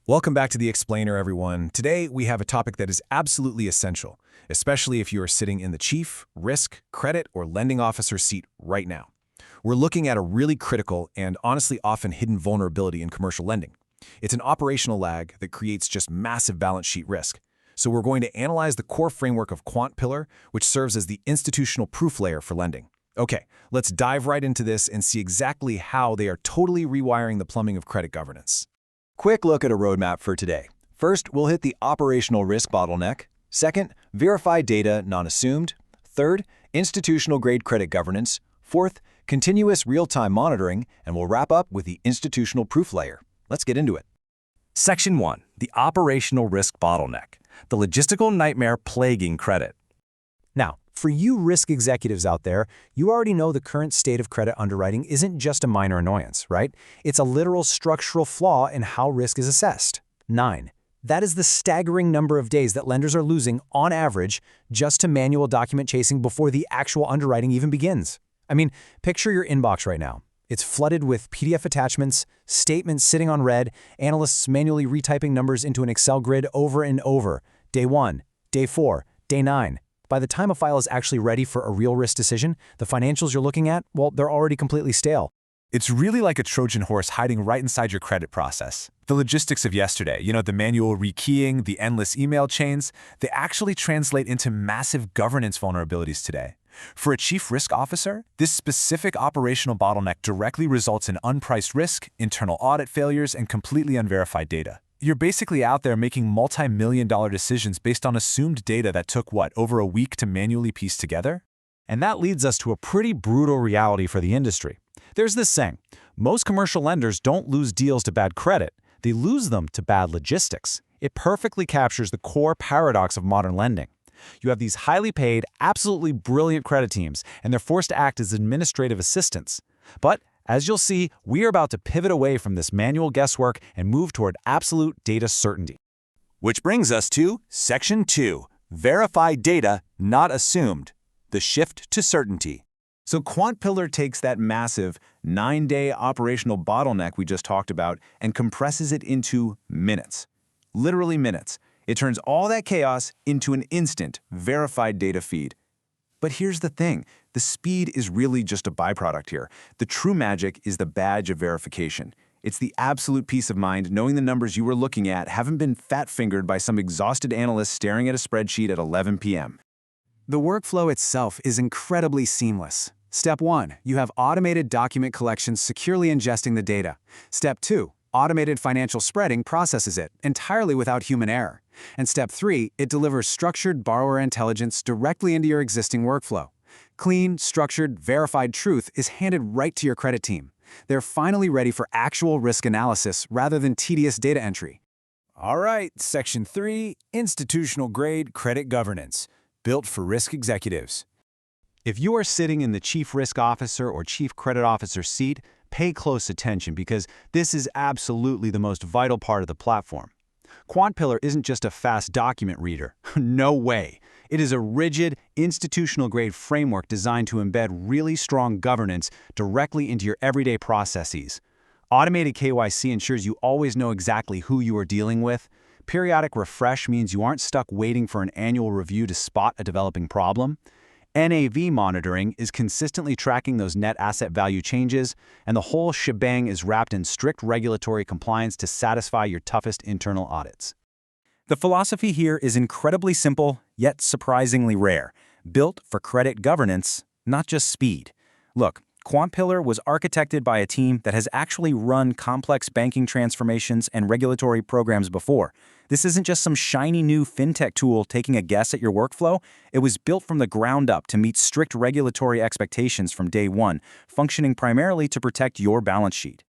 Welcome back to The Explainer, everyone. Today, we have a topic that is absolutely essential, especially if you are sitting in the chief, risk, credit, or lending officer seat right now. We're looking at a really critical and honestly often hidden vulnerability in commercial lending. It's an operational lag that creates just massive balance sheet risk. So we're going to analyze the core framework of QuantPillar, which serves as the institutional proof layer for lending. Okay, let's dive right into this and see exactly how they are totally rewiring the plumbing of credit governance. Quick look at a roadmap for today. First, we'll hit the operational risk bottleneck. Second, verified data non-assumed. Third, institutional-grade credit governance. Fourth, continuous real-time monitoring. And we'll wrap up with the institutional proof layer. Let's get into it. Section 1. The operational risk bottleneck, the logistical nightmare plaguing credit. Now, for you risk executives out there, you already know the current state of credit underwriting isn't just a minor annoyance, right? It's a literal structural flaw in how risk is assessed. 9. That is the staggering number of days that lenders are losing, on average, just to manual document chasing before the actual underwriting even begins. I mean, picture your inbox right now. It's flooded with PDF attachments, statements sitting on red, analysts manually retyping numbers into an Excel grid over and over. Day 1, Day 4, Day 9. By the time a file is actually ready for a real risk decision, the financials you're looking at, well, they're already completely stale. It's really like a Trojan horse hiding right inside your credit process. The logistics of yesterday, the manual rekeying, the endless email chains, they actually translate into massive governance vulnerabilities today. For a chief risk officer, this specific operational bottleneck directly results in unpriced risk, internal audit failures, and completely unverified data. You're basically out there making multi-million-dollar decisions based on assumed data that took, over a week to manually piece together? And that leads us to a pretty brutal reality for the industry. There's this saying, most commercial lenders don't lose deals to bad credit, they lose them to bad logistics. It perfectly captures the core paradox of modern lending. You have these highly paid, absolutely brilliant credit teams, and they're forced to act as administrative assistants. But as you'll see, we are about to pivot away from this manual guesswork and move toward absolute data certainty. Which brings us to Section 2, verified data not assumed, the shift to certainty. So QuantPillar takes that massive 9-day operational bottleneck we just talked about and compresses it into minutes. Literally minutes. It turns all that chaos into an instant, verified data feed. But here's the thing, the speed is really just a byproduct here. The true magic is the badge of verification. It's the absolute peace of mind knowing the numbers you were looking at haven't been fat-fingered by some exhausted analyst staring at a spreadsheet at 11 p.m. The workflow itself is incredibly seamless. Step 1, you have automated document collections securely ingesting the data. Step 2, automated financial spreading processes it entirely without human error. And Step 3, it delivers structured borrower intelligence directly into your existing workflow. Clean, structured, verified truth is handed right to your credit team. They're finally ready for actual risk analysis rather than tedious data entry. All right, Section 3, institutional-grade credit governance, built for risk executives. If you are sitting in the chief risk officer or chief credit officer seat, pay close attention because this is absolutely the most vital part of the platform. QuantPillar isn't just a fast document reader. No way. It is a rigid, institutional-grade framework designed to embed really strong governance directly into your everyday processes. Automated KYC ensures you always know exactly who you are dealing with. Periodic refresh means you aren't stuck waiting for an annual review to spot a developing problem. NAV monitoring is consistently tracking those net asset value changes, and the whole shebang is wrapped in strict regulatory compliance to satisfy your toughest internal audits. The philosophy here is incredibly simple, yet surprisingly rare. Built for credit governance, not just speed. Look, QuantPillar was architected by a team that has actually run complex banking transformations and regulatory programs before. This isn't just some shiny new fintech tool taking a guess at your workflow. It was built from the ground up to meet strict regulatory expectations from day one, functioning primarily to protect your balance sheet.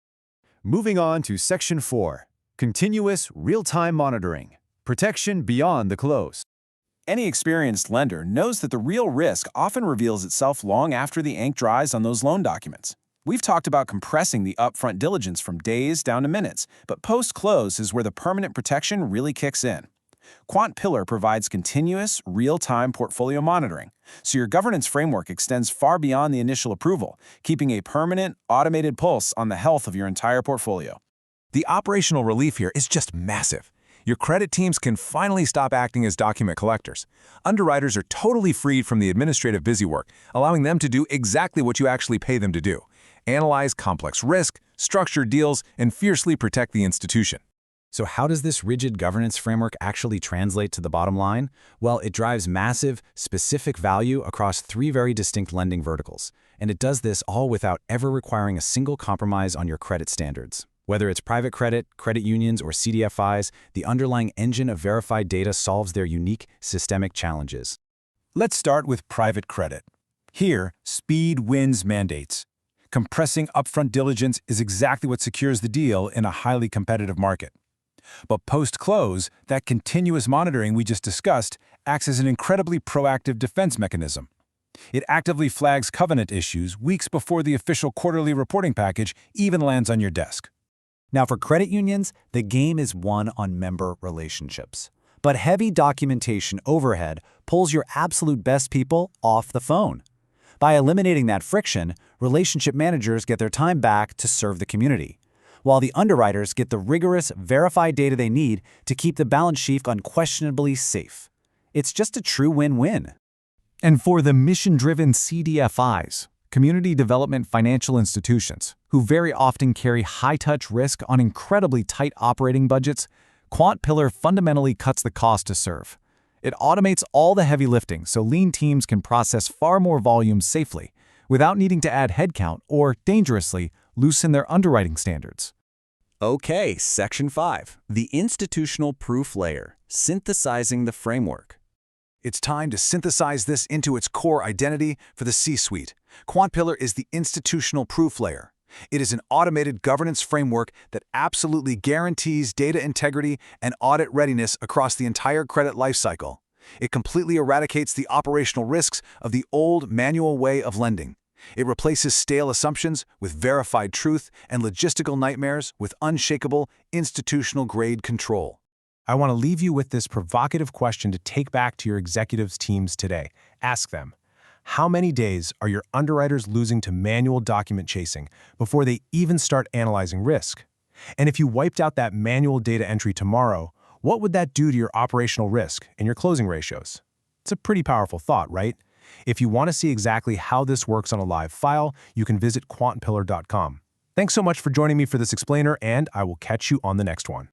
Moving on to Section 4, continuous real-time monitoring, protection beyond the close. Any experienced lender knows that the real risk often reveals itself long after the ink dries on those loan documents. We've talked about compressing the upfront diligence from days down to minutes, but post-close is where the permanent protection really kicks in. QuantPillar provides continuous, real-time portfolio monitoring, so your governance framework extends far beyond the initial approval, keeping a permanent, automated pulse on the health of your entire portfolio. The operational relief here is just massive. Your credit teams can finally stop acting as document collectors. Underwriters are totally freed from the administrative busywork, allowing them to do exactly what you actually pay them to do: analyze complex risk, structure deals, and fiercely protect the institution. So how does this rigid governance framework actually translate to the bottom line? Well, it drives massive, specific value across 3 very distinct lending verticals. And it does this all without ever requiring a single compromise on your credit standards. Whether it's private credit, credit unions, or CDFIs, the underlying engine of verified data solves their unique systemic challenges. Let's start with private credit. Here, speed wins mandates. Compressing upfront diligence is exactly what secures the deal in a highly competitive market. But post-close, that continuous monitoring we just discussed acts as an incredibly proactive defense mechanism. It actively flags covenant issues weeks before the official quarterly reporting package even lands on your desk. Now, for credit unions, the game is won on member relationships. But heavy documentation overhead pulls your absolute best people off the phone. By eliminating that friction, relationship managers get their time back to serve the community, while the underwriters get the rigorous, verified data they need to keep the balance sheet unquestionably safe. It's just a true win-win. And for the mission-driven CDFIs, community development financial institutions, who very often carry high-touch risk on incredibly tight operating budgets, QuantPillar fundamentally cuts the cost to serve. It automates all the heavy lifting so lean teams can process far more volume safely, without needing to add headcount or, dangerously, loosen their underwriting standards. Okay, Section 5, the institutional proof layer, synthesizing the framework. It's time to synthesize this into its core identity for the C-suite. QuantPillar is the institutional proof layer. It is an automated governance framework that absolutely guarantees data integrity and audit readiness across the entire credit lifecycle. It completely eradicates the operational risks of the old manual way of lending. It replaces stale assumptions with verified truth and logistical nightmares with unshakable, institutional-grade control. I want to leave you with this provocative question to take back to your executives' teams today. Ask them, how many days are your underwriters losing to manual document chasing before they even start analyzing risk? And if you wiped out that manual data entry tomorrow, what would that do to your operational risk and your closing ratios? It's a pretty powerful thought, right? If you want to see exactly how this works on a live file, you can visit quantpillar.com. Thanks so much for joining me for this explainer, and I will catch you on the next one.